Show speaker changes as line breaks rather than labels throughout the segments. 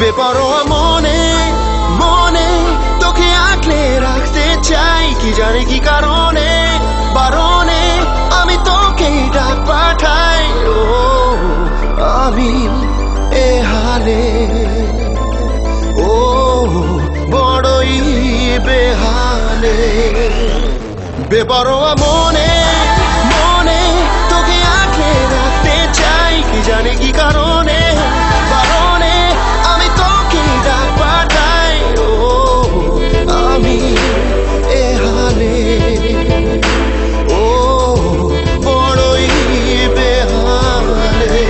বেপরোয়া মনে মনে তোকে আঁকলে রাখতে চাই, কি জানি কি কারণে বারণে আমি তোকে ডাক পাঠাই। ও আমি এ হালে ও বড়ই বেহালে। বেপরোয়া মনে মনে তোকে আঁকলে রাখতে চাই, কি জানি কি কারণে বারণে আমি তোকে ডাক পাঠাই। ও আমি এ হালে ও বড়ই বেহালে।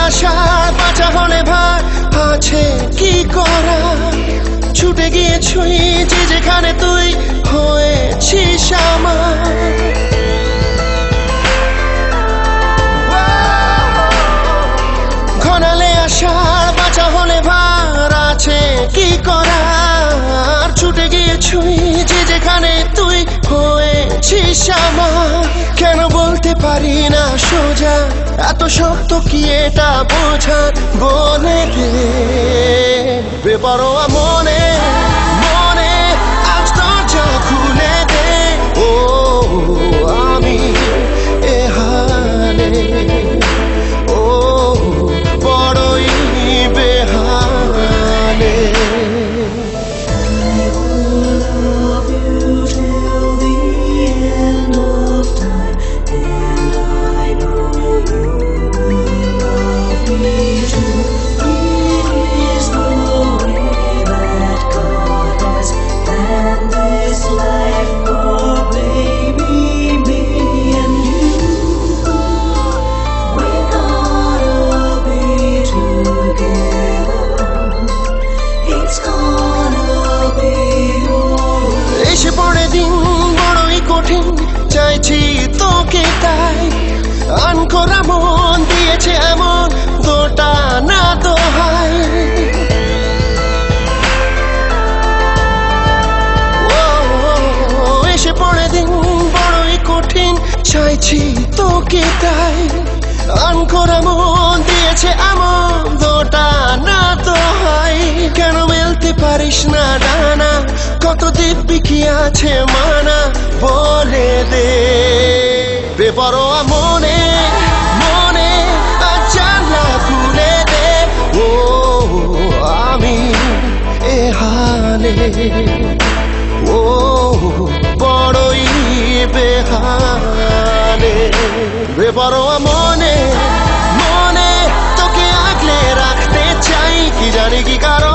আশার বাঁচা হলে ভার আছে কি করা, ছুটে গিয়ে ছুঁই যে যেখানে তুই হয়েছিস আমার। ঘনালে আশার বাঁচা হলে ভার আছে কি করার, ছুটে গিয়ে ছুঁই যে যেখানে তুই হয়েছিস আমার। কেন বলতে পারি না সোজা, এত শক্ত কি এটা বোঝা, বলে দে বেপরোয়া মনে মনে আজ দরজা খুলে দে। ও আমি এ হালে ও বড়ই বেহালে। এসে পড়ে দিন বড়ই কঠিন, চাইছি তোকে তাই, আনকোরা মন দিয়েছে এমন গোটা না দোহাই। এসে পড়ে দিন বড়ই কঠিন, চাইছি তোকে তাই, আনকোরা মন দিয়েছে এমন গোটা না দোহাই। কেন মেলতে পারিস না ডানা, কত দিব্যি কি আছে মানা, বলে দে বেপরোয়া মনে মনে আজ জানলা খুলে দে। ও আমি এ হালে ও বড়ই বেহালে। বেপরোয়া মনে মনে তোকে আগলে রাখতে চাই, কি জানি কি কারণ